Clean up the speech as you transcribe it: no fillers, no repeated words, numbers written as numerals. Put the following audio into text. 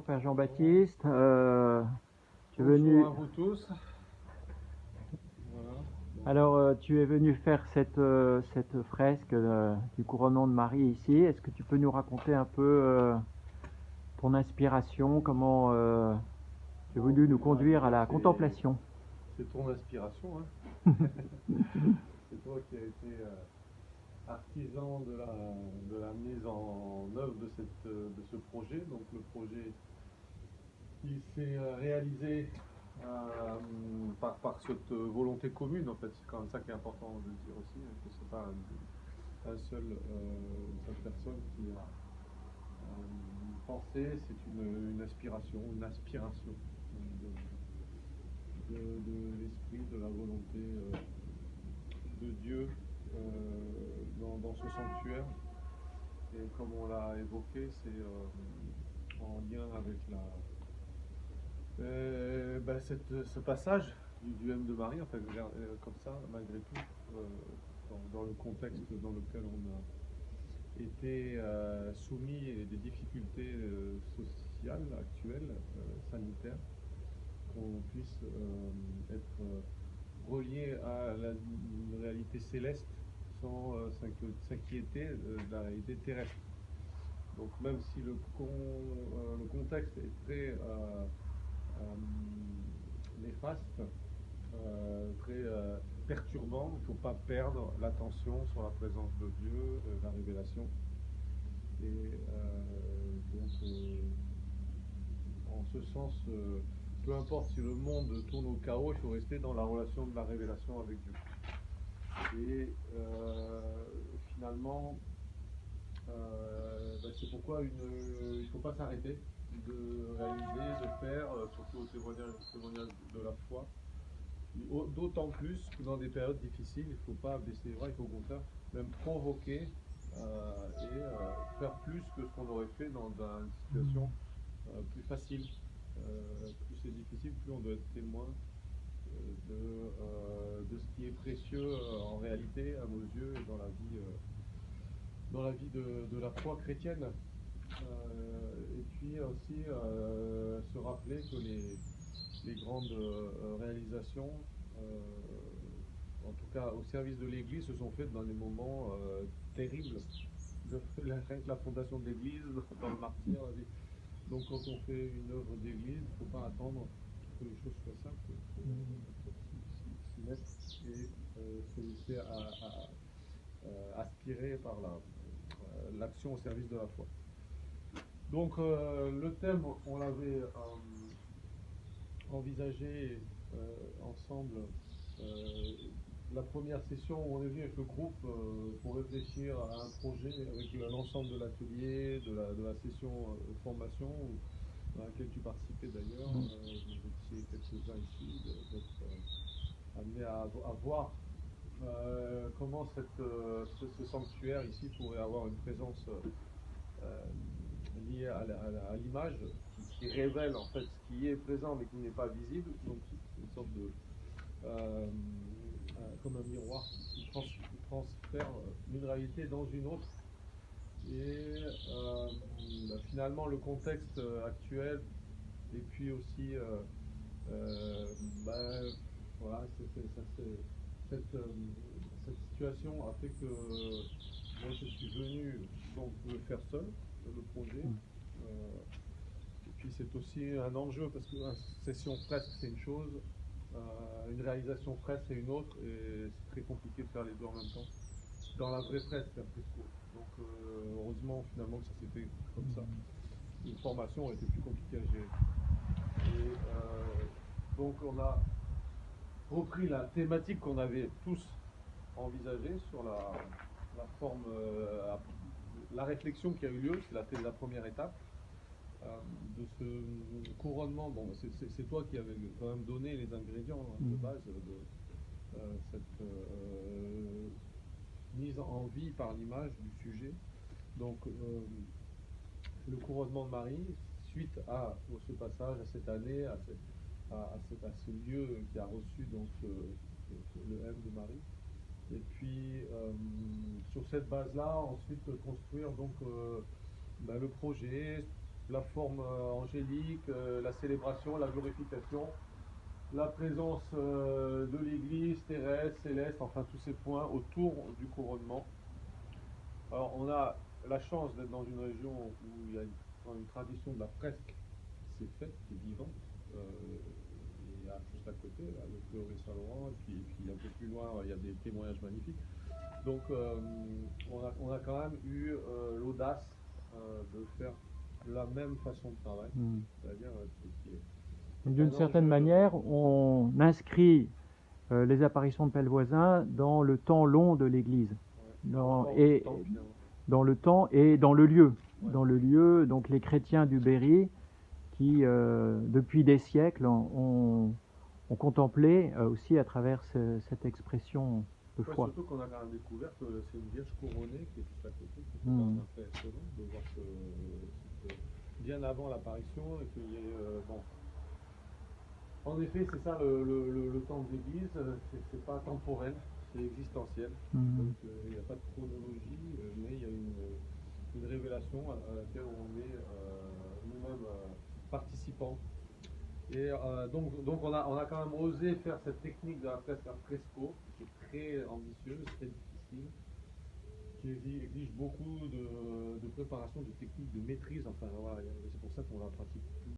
Père Jean-Baptiste, tu es Bonjour venu. à vous tous. Voilà. Alors, tu es venu faire cette fresque du couronnement de Marie ici. Est-ce que tu peux nous raconter un peu ton inspiration, comment tu es Bon, voulu nous déjà, conduire à déjà, la contemplation? c'est ton inspiration, hein. C'est toi qui as été artisan de la mise en œuvre de ce projet. Donc le projet, il s'est réalisé par cette volonté commune. En fait, c'est quand même ça qui est important de dire aussi, hein, que c'est pas une seule personne qui a pensé, c'est une aspiration, une aspiration de l'esprit, de la volonté de Dieu dans ce sanctuaire. Et comme on l'a évoqué, c'est en lien avec ce passage du M de Marie, enfin, comme ça, malgré tout, dans le contexte dans lequel on a été soumis et des difficultés sociales actuelles, sanitaires, qu'on puisse être relié à une réalité céleste sans s'inquiéter de la réalité terrestre. Donc même si le contexte est très néfaste, très perturbant, il ne faut pas perdre l'attention sur la présence de Dieu, la révélation. Et donc, en ce sens, peu importe si le monde tourne au chaos, il faut rester dans la relation de la révélation avec Dieu. Et finalement, c'est pourquoi il ne faut pas s'arrêter de réaliser, de faire, surtout au témoignage de la foi. D'autant plus que dans des périodes difficiles, il ne faut pas baisser les bras, il faut au contraire même provoquer et faire plus que ce qu'on aurait fait dans une situation plus facile. Plus c'est difficile, plus on doit être témoin de ce qui est précieux en réalité à nos yeux et dans la vie de la foi chrétienne. Et puis aussi se rappeler que les grandes réalisations, en tout cas au service de l'Église, se sont faites dans des moments terribles. Rien que la fondation de l'Église, dans le martyr. Donc quand on fait une œuvre d'Église, il ne faut pas attendre que les choses soient simples. Il faut s'y mettre et se laisser aspirer par l'action au service de la foi. Donc le thème, on l'avait envisagé ensemble. La première session, on est venu avec le groupe pour réfléchir à un projet avec l'ensemble de l'atelier, de la session formation dans laquelle tu participais d'ailleurs. Vous étiez quelques-uns ici, d'être amenés à voir comment ce sanctuaire ici pourrait avoir une présence liée à l'image qui révèle en fait ce qui est présent mais qui n'est pas visible. Donc c'est une sorte de comme un miroir qui transfère une réalité dans une autre. Et finalement le contexte actuel et puis aussi bah, voilà, cette situation a fait que moi je suis venu donc le faire seul, le projet. Et puis c'est aussi un enjeu parce que une session fresque c'est une chose, une réalisation fresque c'est une autre, et c'est très compliqué de faire les deux en même temps. Dans la vraie fresque, c'est un fresco. Donc heureusement finalement que ça s'est fait comme ça. Une formation aurait été plus compliquée à gérer. Et donc on a repris la thématique qu'on avait tous envisagée sur la forme, la réflexion qui a eu lieu, c'est la première étape de ce couronnement. Bon, c'est toi qui avais quand même donné les ingrédients de base de cette mise en vie par l'image du sujet. Donc le couronnement de Marie, suite à ce passage, à cette année, à ce lieu qui a reçu donc le M de Marie. Et puis sur cette base-là, ensuite construire donc le projet, la forme angélique, la célébration, la glorification, la présence de l'Église terrestre, céleste, enfin tous ces points autour du couronnement. Alors on a la chance d'être dans une région où il y a une tradition de la fresque qui s'est faite, qui est vivante. Il y a juste à côté, là, le Prieuré Saint-Laurent, et puis un peu plus loin, il y a des témoignages magnifiques. Donc on a quand même eu l'audace de faire la même façon de travail, c'est-à-dire qui est D'une un certaine enjeu. manière, on inscrit les apparitions de Père Voisin dans le temps long de l'Église, et dans le temps et dans le lieu. Ouais. Dans le lieu, donc les chrétiens du Berry, qui depuis des siècles ont contemplé aussi à travers cette expression de foi. Surtout qu'on a quand même découvert que c'est une Vierge couronnée qui est juste à côté. C'est quand même un fait étonnant de voir que bien avant l'apparition et qu'il y ait bon. En effet, c'est ça le temps de l'Église, c'est pas temporel, c'est existentiel. Donc il n'y a pas de chronologie, mais il y a une révélation à laquelle on est nous-mêmes participants. Et donc on a quand même osé faire cette technique de la fresque à fresco, qui est très ambitieuse, très difficile, qui exige beaucoup de préparation, de technique, de maîtrise. Enfin voilà, c'est pour ça qu'on la pratique